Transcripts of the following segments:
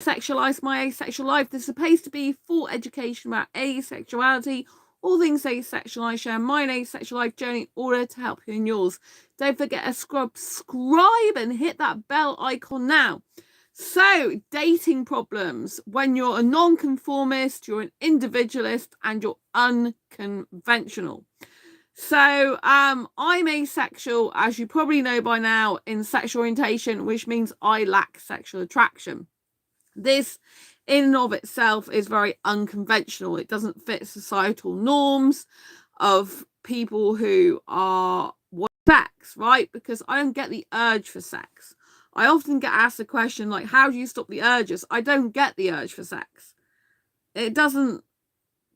Sexualize my asexual life. This is supposed to be full education about asexuality, all things asexual. I share my asexual life journey in order to help you in yours. Don't forget to subscribe and hit that bell icon now. So, dating problems when you're a non-conformist, you're an individualist, and you're unconventional. So, I'm asexual, as you probably know by now, in sexual orientation, which means I lack sexual attraction. This in and of itself is very unconventional. It doesn't fit societal norms of people who are sex, right? Because I don't get the urge for sex. I often get asked the question like, how do you stop the urges? I don't get the urge for sex. It doesn't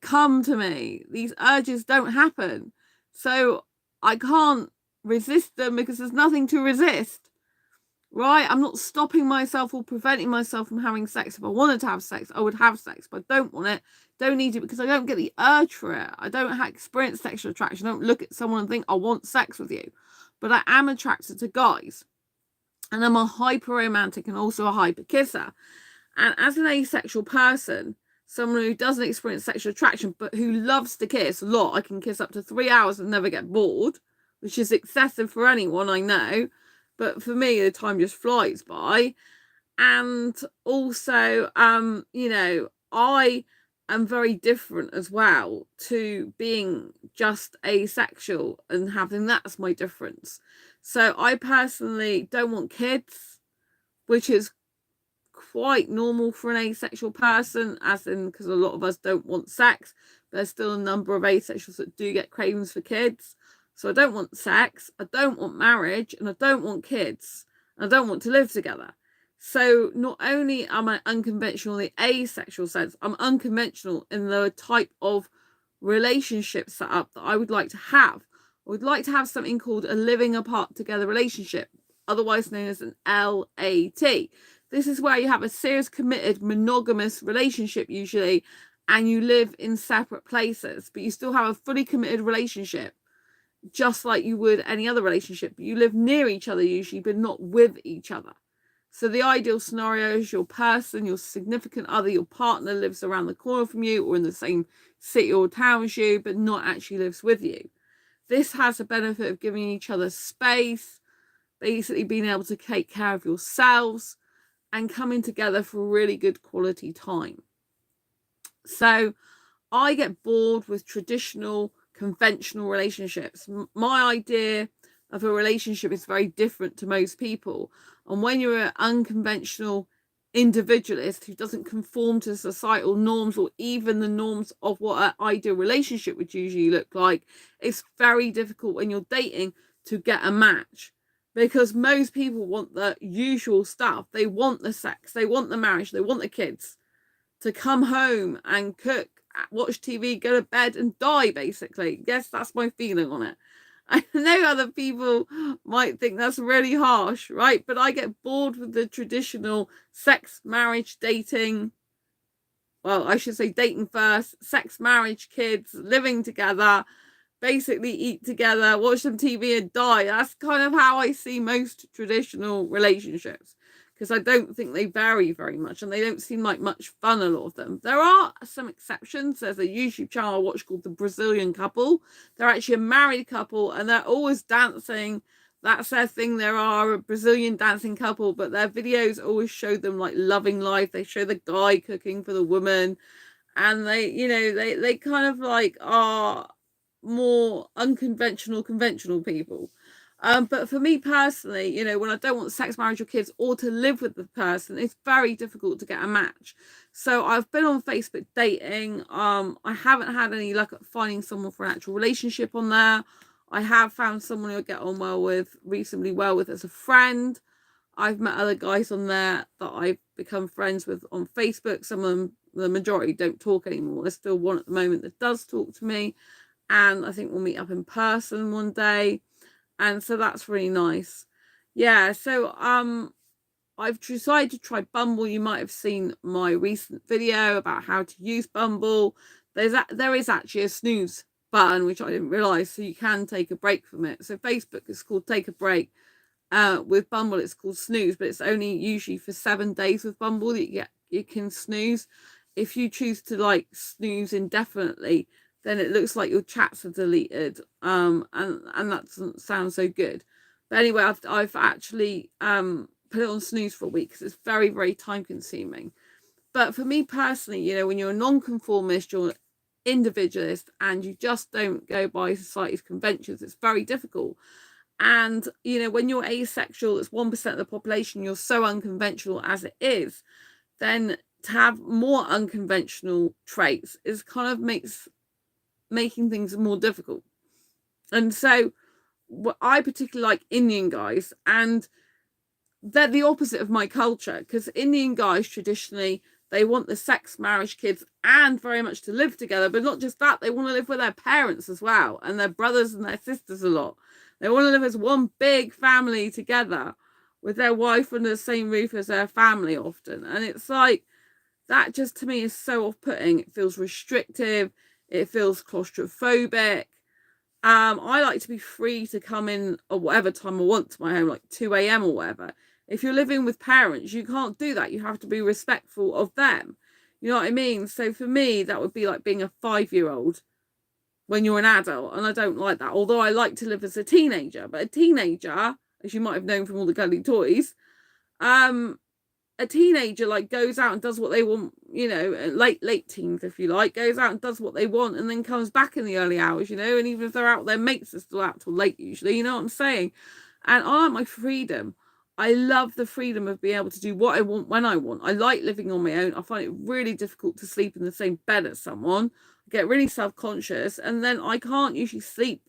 come to me. These urges don't happen. So I can't resist them because there's nothing to resist. Right? I'm not stopping myself or preventing myself from having sex. If I wanted to have sex, I would have sex, but I don't want it, don't need it, because I don't get the urge for it. I don't experience sexual attraction. I don't look at someone and think, I want sex with you. But I am attracted to guys. And I'm a hyper romantic and also a hyper kisser. And as an asexual person, someone who doesn't experience sexual attraction, but who loves to kiss a lot, I can kiss up to 3 hours and never get bored, which is excessive for anyone, I know. But for me, the time just flies by. And also, you know, I am very different as well to being just asexual and having that as my difference. So I personally don't want kids, which is quite normal for an asexual person, as in because a lot of us don't want sex, but there's still a number of asexuals that do get cravings for kids. So I don't want sex, I don't want marriage, and I don't want kids. I don't want to live together. So not only am I unconventional in the asexual sense, I'm unconventional in the type of relationship setup that I would like to have. I would like to have something called a living apart together relationship, otherwise known as an LAT. This is where you have a serious, committed, monogamous relationship usually, and you live in separate places, but you still have a fully committed relationship, just like you would any other relationship. You live near each other usually, but not with each other. So the ideal scenario is your person, your significant other, your partner lives around the corner from you or in the same city or town as you, but not actually lives with you. This has the benefit of giving each other space, basically being able to take care of yourselves and coming together for a really good quality time. So I get bored with traditional, conventional relationships. My idea of a relationship is very different to most people. And when you're an unconventional individualist who doesn't conform to societal norms or even the norms of what an ideal relationship would usually look like, it's very difficult when you're dating to get a match, because most people want the usual stuff. They want the sex, they want the marriage, they want the kids, to come home and cook, watch TV, go to bed and die, basically. Yes, that's my feeling on it. I know other people might think that's really harsh, right? But I get bored with the traditional sex, marriage, dating. Well, I should say dating first, sex, marriage, kids, living together, basically eat together, watch some TV and die. That's kind of how I see most traditional relationships, because I don't think they vary very much and they don't seem like much fun, a lot of them. There are some exceptions. There's a YouTube channel I watch called The Brazilian Couple. They're actually a married couple and they're always dancing. That's their thing. There are a Brazilian dancing couple, but their videos always show them like loving life. They show the guy cooking for the woman, and they, you know, they kind of like are more unconventional, conventional people. But for me personally, you know, when I don't want sex, marriage, or kids, or to live with the person, it's very difficult to get a match. So I've been on Facebook dating. I haven't had any luck at finding someone for an actual relationship on there. I have found someone who I get on well with, reasonably well with, as a friend. I've met other guys on there that I've become friends with on Facebook. Some of them, the majority, don't talk anymore. There's still one at the moment that does talk to me, and I think we'll meet up in person one day, and so that's really nice. Yeah, so I've decided to try Bumble. You might have seen my recent video about how to use Bumble. There is actually a snooze button, which I didn't realize, so you can take a break from it. So Facebook is called Take a Break. With Bumble it's called snooze, but it's only usually for 7 days with Bumble that you can snooze. If you choose to like snooze indefinitely, then it looks like your chats are deleted, and that doesn't sound so good. But anyway, I've actually put it on snooze for a week because it's very, very time consuming. But for me personally, you know, when you're a non-conformist, you're an individualist, and you just don't go by society's conventions, it's very difficult. And, you know, when you're asexual, it's 1% of the population, you're so unconventional as it is, then to have more unconventional traits is kind of making things more difficult. And so I particularly like Indian guys, and they're the opposite of my culture, because Indian guys traditionally, they want the sex, marriage, kids, and very much to live together. But not just that, they want to live with their parents as well, and their brothers and their sisters a lot. They want to live as one big family together with their wife under the same roof as their family often. And it's like, that just to me is so off-putting. It feels restrictive. It feels claustrophobic. I like to be free to come in at whatever time I want to my home, like 2 a.m. or whatever. If you're living with parents, you can't do that. You have to be respectful of them. You know what I mean? So for me, that would be like being a 5-year-old when you're an adult. And I don't like that. Although I like to live as a teenager. But a teenager, as you might have known from all the Gully Toys, a teenager like goes out and does what they want, you know, late teens, if you like, goes out and does what they want and then comes back in the early hours, you know, and even if they're out, their mates are still out till late usually, you know what I'm saying? And I like my freedom. I love the freedom of being able to do what I want when I want. I like living on my own. I find it really difficult to sleep in the same bed as someone. I get really self-conscious, and then I can't usually sleep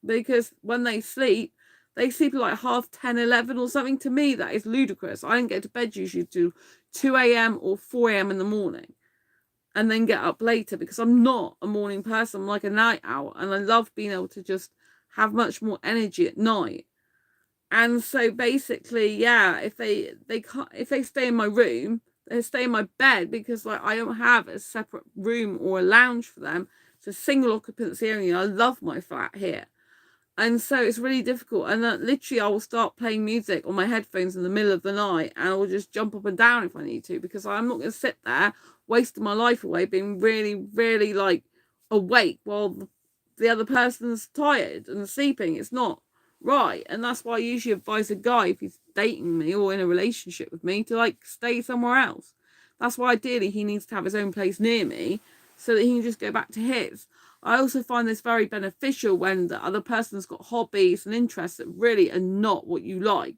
because when they sleep at like 10:30, 11 or something. To me, that is ludicrous. I don't get to bed usually till 2 a.m. or 4 a.m. in the morning and then get up later because I'm not a morning person. I'm like a night owl, and I love being able to just have much more energy at night. And so basically, yeah, if they stay in my room, they stay in my bed because like I don't have a separate room or a lounge for them. It's a single occupancy only. I love my flat here. And so it's really difficult. And literally I will start playing music on my headphones in the middle of the night, and I will just jump up and down if I need to, because I'm not going to sit there wasting my life away being really, really like awake while the other person's tired and sleeping. It's not right. And that's why I usually advise a guy, if he's dating me or in a relationship with me, to like stay somewhere else. That's why ideally he needs to have his own place near me so that he can just go back to his. I also find this very beneficial when the other person's got hobbies and interests that really are not what you like,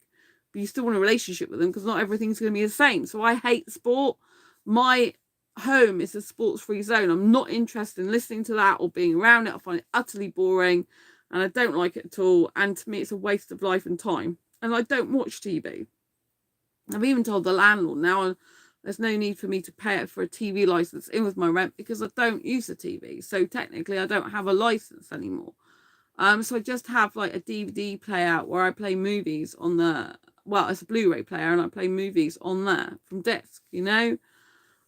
but you still want a relationship with them, because not everything's going to be the same. So I hate sport. My home is a sports-free zone. I'm not interested in listening to that or being around it. I find it utterly boring, and I don't like it at all. And to me, it's a waste of life and time. And I don't watch TV. I've even told the landlord now, there's no need for me to pay it for a TV license in with my rent because I don't use the TV. So technically I don't have a license anymore. So I just have like a DVD player where I play movies on it's a Blu-ray player, and I play movies on there from disc, you know?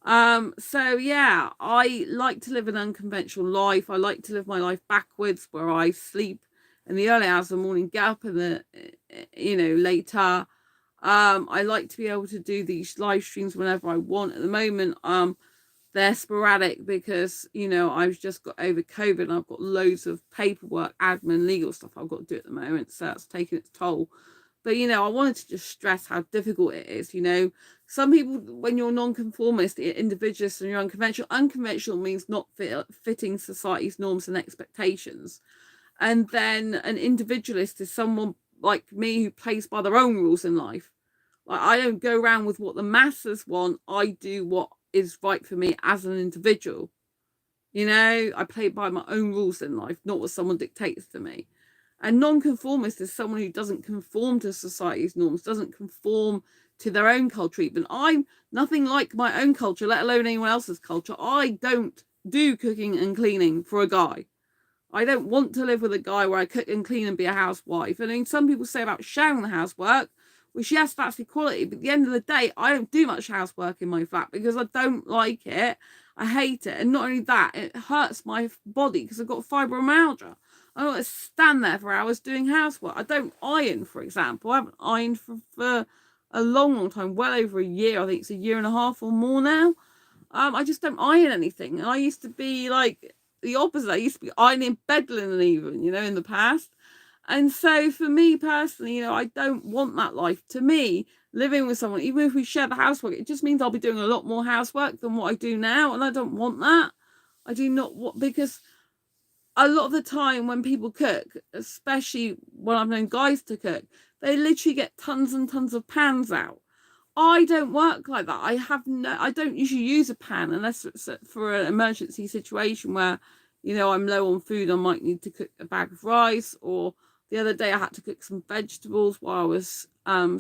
So yeah, I like to live an unconventional life. I like to live my life backwards, where I sleep in the early hours of the morning, get up in the, later. I like to be able to do these live streams whenever I want. At the moment, they're sporadic because, I've just got over COVID and I've got loads of paperwork, admin, legal stuff I've got to do at the moment. So that's taking its toll. But, I wanted to just stress how difficult it is. Some people, when you're non-conformist, individualist, and you're unconventional means not fitting society's norms and expectations. And then an individualist is someone like me who plays by their own rules in life. Like, I don't go around with what the masses want. I do what is right for me as an individual. I play by my own rules in life, not what someone dictates to me. And non-conformist is someone who doesn't conform to society's norms, doesn't conform to their own culture even. I'm nothing like my own culture, let alone anyone else's culture. I don't do cooking and cleaning for a guy. I don't want to live with a guy where I cook and clean and be a housewife. I mean, some people say about sharing the housework, which, yes, that's equality. But at the end of the day, I don't do much housework in my flat because I don't like it. I hate it. And not only that, it hurts my body because I've got fibromyalgia. I don't want to stand there for hours doing housework. I don't iron, for example. I haven't ironed for a long time, well over a year. I think it's a year and a half or more now. I just don't iron anything. And I used to be like the opposite. I used to be ironing bed linen even, in the past. And so for me personally, I don't want that life. To me, living with someone, even if we share the housework, it just means I'll be doing a lot more housework than what I do now. And I don't want that. I do not want, because a lot of the time when people cook, especially when I've known guys to cook, they literally get tons and tons of pans out. I don't work like that. I don't usually use a pan unless it's for an emergency situation where, I'm low on food. I might need to cook a bag of rice, or the other day I had to cook some vegetables while I was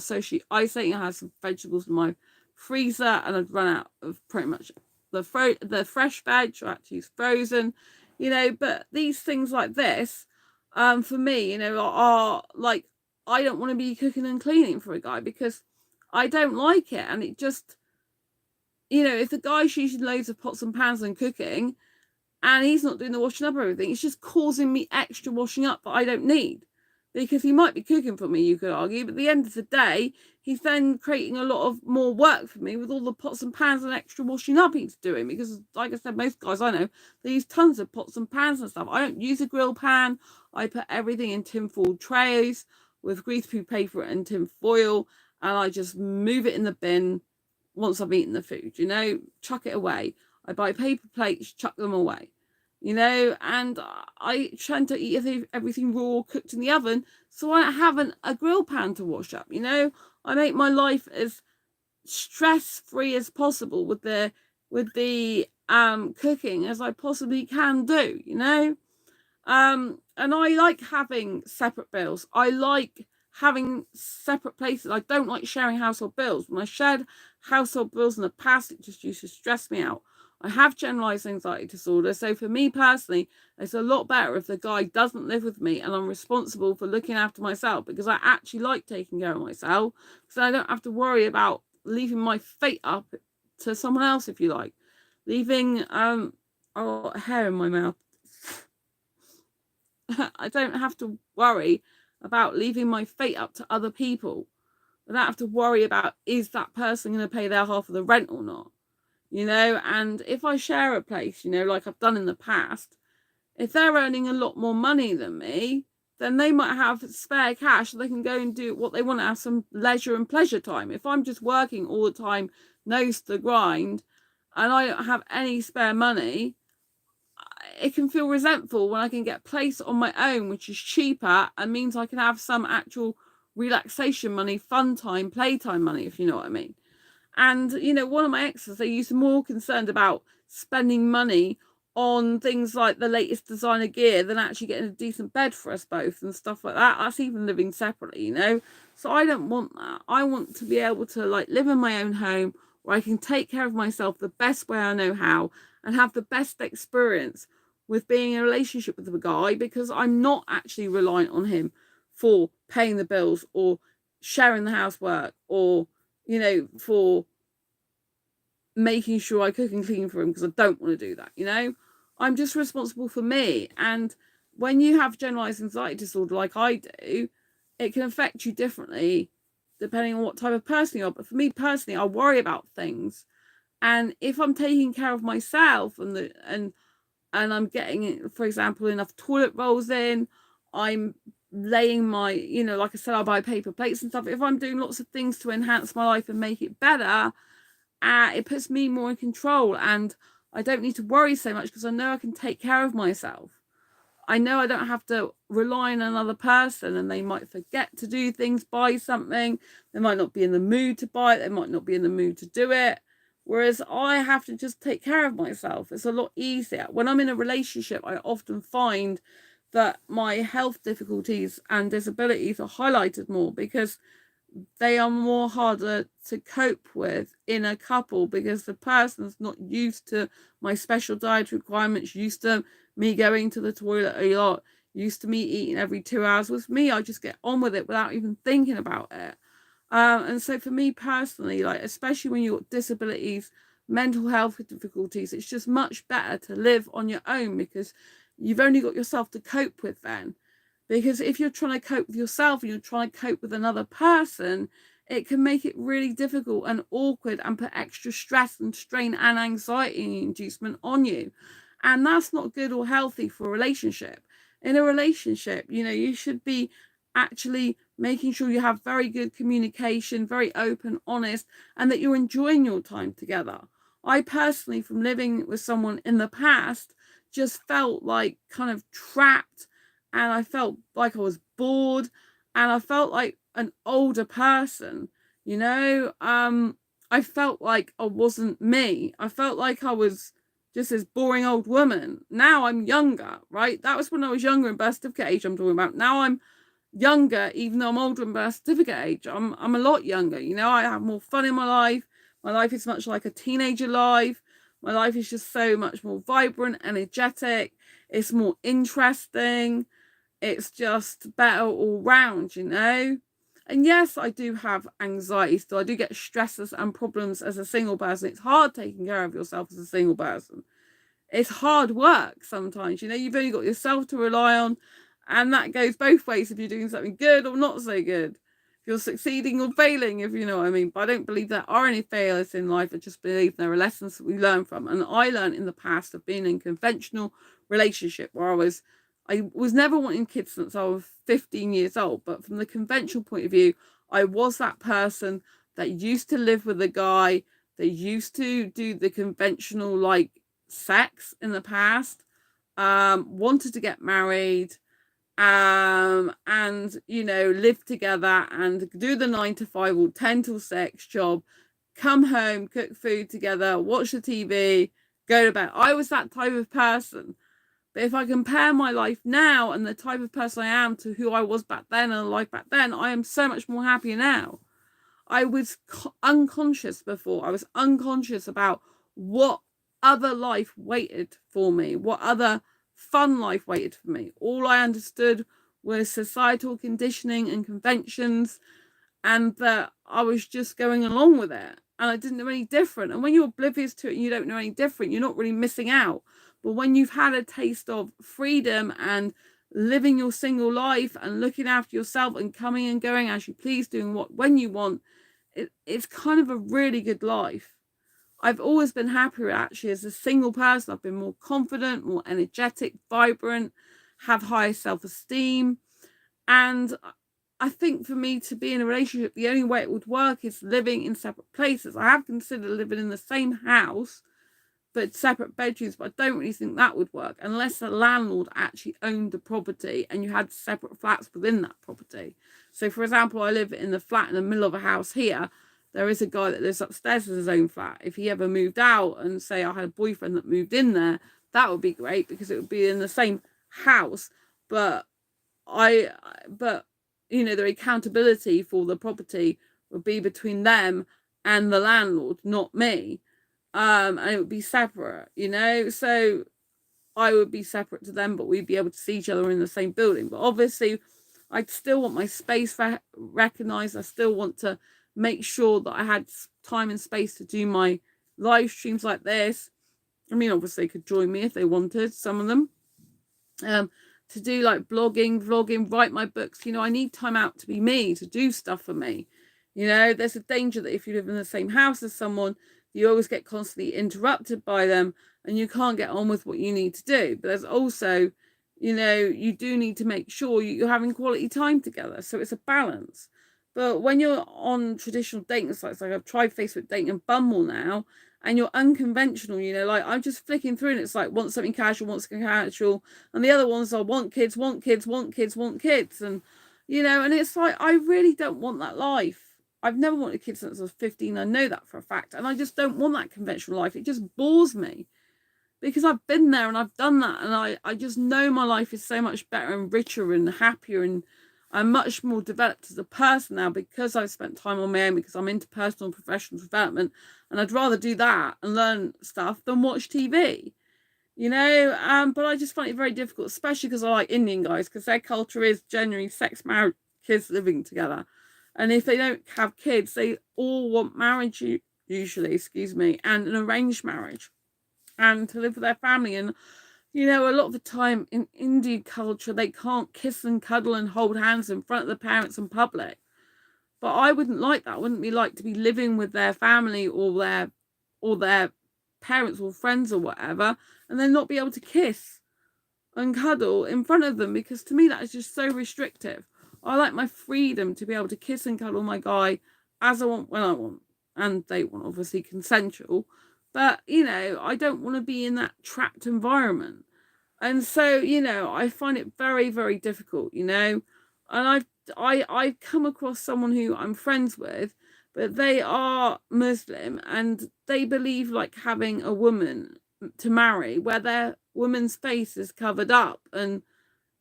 socially isolating. I had some vegetables in my freezer and I'd run out of pretty much the fresh veg. I had to use frozen, but these things like this, for me, are like, I don't want to be cooking and cleaning for a guy because I don't like it. And it just, if the guy's using loads of pots and pans and cooking and he's not doing the washing up or everything, it's just causing me extra washing up that I don't need. Because he might be cooking for me, you could argue, but at the end of the day, he's then creating a lot of more work for me with all the pots and pans and extra washing up he's doing. Because, like I said, most guys I know, they use tons of pots and pans and stuff. I don't use a grill pan. I put everything in tinfoil trays with greaseproof paper and tin foil, and I just move it in the bin once I've eaten the food, chuck it away. I buy paper plates, chuck them away. And I tend to eat everything raw, cooked in the oven, so I don't have a grill pan to wash up. I make my life as stress-free as possible with the cooking as I possibly can do. And I like having separate bills. I like having separate places. I don't like sharing household bills. When I shared household bills in the past, it just used to stress me out. I have generalized anxiety disorder, so for me personally, it's a lot better if the guy doesn't live with me and I'm responsible for looking after myself, because I actually like taking care of myself, so I don't have to worry about leaving my fate up to someone else, if you like. Leaving hair in my mouth. I don't have to worry about leaving my fate up to other people. I don't have to worry about, is that person going to pay their half of the rent or not? And if I share a place, like I've done in the past, if they're earning a lot more money than me, then they might have spare cash so they can go and do what they want to have some leisure and pleasure time. If I'm just working all the time, nose to the grind, and I don't have any spare money, it can feel resentful when I can get a place on my own, which is cheaper and means I can have some actual relaxation money, fun time, playtime money, if you know what I mean. And, one of my exes, they used to be more concerned about spending money on things like the latest designer gear than actually getting a decent bed for us both and stuff like that. That's even living separately, So I don't want that. I want to be able to live in my own home where I can take care of myself the best way I know how and have the best experience with being in a relationship with a guy, because I'm not actually reliant on him for paying the bills or sharing the housework or for making sure I cook and clean for him, because I don't want to do that. I'm just responsible for me. And when you have generalized anxiety disorder like I do, it can affect you differently depending on what type of person you are. But for me personally, I worry about things, and if I'm taking care of myself and I'm getting, for example, enough toilet rolls in, I'm laying my, like I said, I buy paper plates and stuff. If I'm doing lots of things to enhance my life and make it better, it puts me more in control, and I don't need to worry so much because I know I can take care of myself. I know I don't have to rely on another person, and they might forget to do things, buy something. They might not be in the mood to buy it. They might not be in the mood to do it. Whereas I have to just take care of myself. It's a lot easier. When I'm in a relationship, I often find that my health difficulties and disabilities are highlighted more because they are more harder to cope with in a couple, because the person's not used to my special diet requirements, used to me going to the toilet a lot, used to me eating every 2 hours. With me, I just get on with it without even thinking about it. And so for me personally, especially when you've got disabilities, mental health difficulties, it's just much better to live on your own, because you've only got yourself to cope with then. Because if you're trying to cope with yourself and you're trying to cope with another person, it can make it really difficult and awkward and put extra stress and strain and anxiety inducement on you. And that's not good or healthy for a relationship. In a relationship, you should be actually making sure you have very good communication, very open, honest, and that you're enjoying your time together. I personally, from living with someone in the past, just felt like kind of trapped, and I felt like I was bored, and I felt like an older person. I felt like I wasn't me. I felt like I was just this boring old woman. Now I'm younger, right? That was when I was younger in birth certificate age I'm talking about. Now I'm younger, even though I'm older in birth certificate age. I'm a lot younger. I have more fun in my life. My life is much like a teenager life. My life is just so much more vibrant, energetic. It's more interesting. It's just better all round, And yes, I do have anxiety still. I do get stresses and problems as a single person. It's hard taking care of yourself as a single person. It's hard work sometimes. You've only got yourself to rely on. And that goes both ways if you're doing something good or not so good. If you're succeeding or failing, if you know what I mean. But I don't believe there are any failures in life. I just believe there are lessons that we learn from. And I learned in the past of being in a conventional relationship where I was never wanting kids since I was 15 years old. But from the conventional point of view, I was that person that used to live with a guy, that used to do the conventional sex in the past, wanted to get married, and live together and do the 9 to 5 or 10 till 6 job, come home, cook food together, watch the TV, go to bed. I was that type of person. But if I compare my life now and the type of person I am to who I was back then and life back then, I am so much more happier now. I was unconscious before. I was unconscious about what other life waited for me, what other fun life waited for me. All I understood was societal conditioning and conventions, and that I was just going along with it, and I didn't know any different. And when you're oblivious to it and you don't know any different, you're not really missing out. But when you've had a taste of freedom and living your single life and looking after yourself and coming and going as you please, doing when you want, it's kind of a really good life. I've always been happier actually as a single person. I've been more confident, more energetic, vibrant, have higher self-esteem. And I think for me to be in a relationship, the only way it would work is living in separate places. I have considered living in the same house, but separate bedrooms, but I don't really think that would work unless the landlord actually owned the property and you had separate flats within that property. So for example, I live in the flat in the middle of a house here. There is a guy that lives upstairs in his own flat. If he ever moved out and say I had a boyfriend that moved in there, that would be great because it would be in the same house. But the accountability for the property would be between them and the landlord, not me. And it would be separate, so I would be separate to them, but we'd be able to see each other in the same building. But obviously I'd still want my space recognized. I still want to make sure that I had time and space to do my live streams like this. I mean, obviously they could join me if they wanted, some of them, to do blogging, vlogging, write my books. I need time out to be me, to do stuff for me. There's a danger that if you live in the same house as someone, you always get constantly interrupted by them and you can't get on with what you need to do. But there's also, you do need to make sure you're having quality time together. So it's a balance. But when you're on traditional dating sites, like I've tried Facebook dating and Bumble now, and you're unconventional, I'm just flicking through and it's want something casual, want something casual. And the other ones are want kids, want kids, want kids, want kids. And, and it's I really don't want that life. I've never wanted kids since I was 15. I know that for a fact. And I just don't want that conventional life. It just bores me because I've been there and I've done that. And I just know my life is so much better and richer and happier. And I'm much more developed as a person now because I've spent time on my own, because I'm into personal and professional development. And I'd rather do that and learn stuff than watch TV, but I just find it very difficult, especially because I like Indian guys, because their culture is generally sex, marriage, kids living together. And if they don't have kids, they all want marriage usually, and an arranged marriage and to live with their family. And, a lot of the time in Indian culture, they can't kiss and cuddle and hold hands in front of the parents in public. But I wouldn't like that. I wouldn't be like to be living with their family or their parents or friends or whatever, and then not be able to kiss and cuddle in front of them, because to me that is just so restrictive. I like my freedom to be able to kiss and cuddle my guy as I want, when I want, and they want, obviously consensual. But I don't want to be in that trapped environment. And so I find it very, very difficult, and I've come across someone who I'm friends with, but they are Muslim and they believe like having a woman to marry where their woman's face is covered up and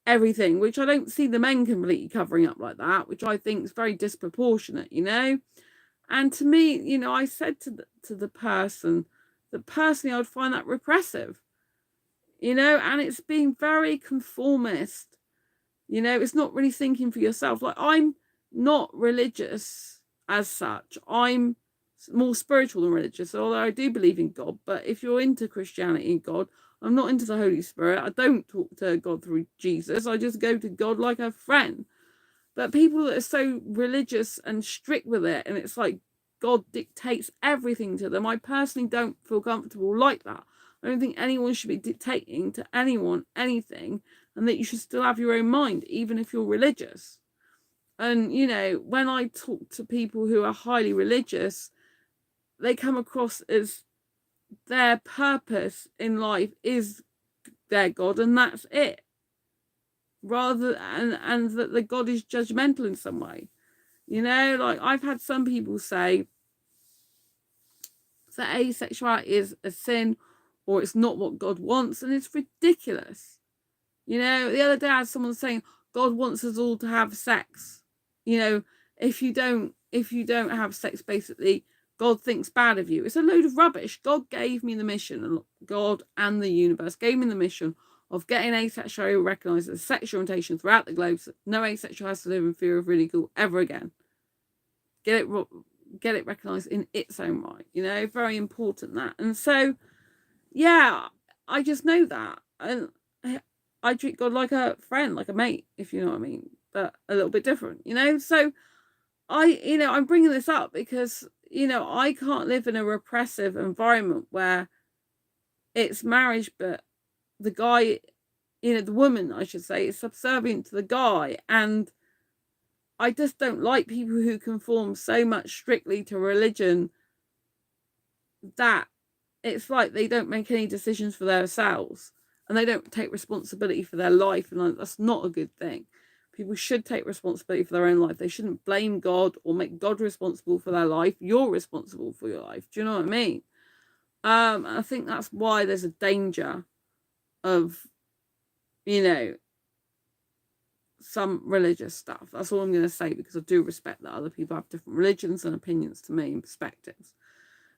everything, which I don't see the men completely covering up like that, which I think is very disproportionate, And to me, I said to the person that personally I would find that repressive, and it's being very conformist. It's not really thinking for yourself. Like, I'm not religious as such. I'm more spiritual than religious, although I do believe in God. But if you're into Christianity and God, I'm not into the Holy Spirit. I don't talk to God through Jesus. I just go to God like a friend. But people that are so religious and strict with it, and it's like God dictates everything to them, I personally don't feel comfortable like that. I don't think anyone should be dictating to anyone anything, and that you should still have your own mind, even if you're religious. And, when I talk to people who are highly religious, they come across as their purpose in life is their God, and that's it. Rather, and that the God is judgmental in some way. Like, I've had some people say that asexuality is a sin, or it's not what God wants, and it's ridiculous. The other day I had someone saying God wants us all to have sex. If you don't have sex, basically God thinks bad of you. It's a load of rubbish. God gave me the mission, and God and the universe gave me the mission of getting asexuality recognised as a sexual orientation throughout the globe, so no asexual has to live in fear of ridicule ever again. Get it recognised in its own right. Very important, that. And so, yeah, I just know that, and I treat God like a friend, like a mate, if you know what I mean, but a little bit different, So I'm bringing this up because, I can't live in a repressive environment where it's marriage, but the guy, the woman, I should say, is subservient to the guy. And I just don't like people who conform so much strictly to religion that it's like they don't make any decisions for themselves, and they don't take responsibility for their life. And that's not a good thing. People should take responsibility for their own life. They shouldn't blame God or make God responsible for their life. You're responsible for your life. Do you know what I mean? I think that's why there's a danger of, some religious stuff. That's all I'm going to say, because I do respect that other people have different religions and opinions to me and perspectives.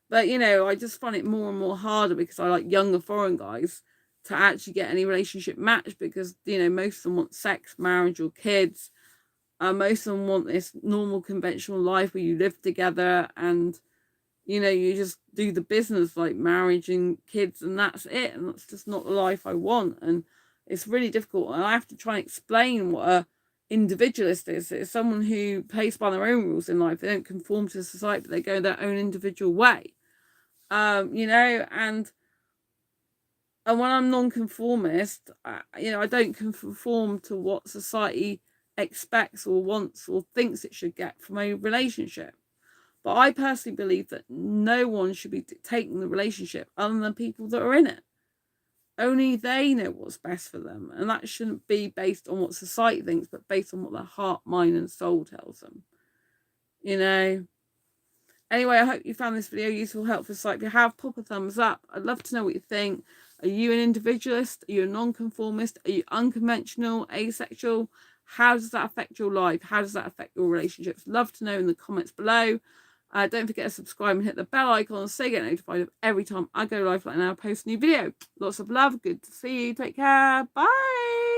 But, I just find it more and more harder, because I like younger foreign guys, to actually get any relationship match, because, most of them want sex, marriage, or kids. Most of them want this normal conventional life where you live together and, you just do the business like marriage and kids, and that's it. And that's just not the life I want. And it's really difficult. And I have to try and explain what a individualist is. It's someone who plays by their own rules in life. They don't conform to society, but they go their own individual way. And when I'm non-conformist, I don't conform to what society expects or wants or thinks it should get from a relationship. But I personally believe that no one should be dictating the relationship other than people that are in it. Only they know what's best for them. And that shouldn't be based on what society thinks, but based on what their heart, mind, and soul tells them. Anyway, I hope you found this video useful, helpful. If you have, pop a thumbs up. I'd love to know what you think. Are you an individualist? Are you a non-conformist? Are you unconventional, asexual? How does that affect your life? How does that affect your relationships? Love to know in the comments below. Don't forget to subscribe and hit the bell icon so you get notified of every time I go live like now, post a new video. Lots of love. Good to see you. Take care. Bye.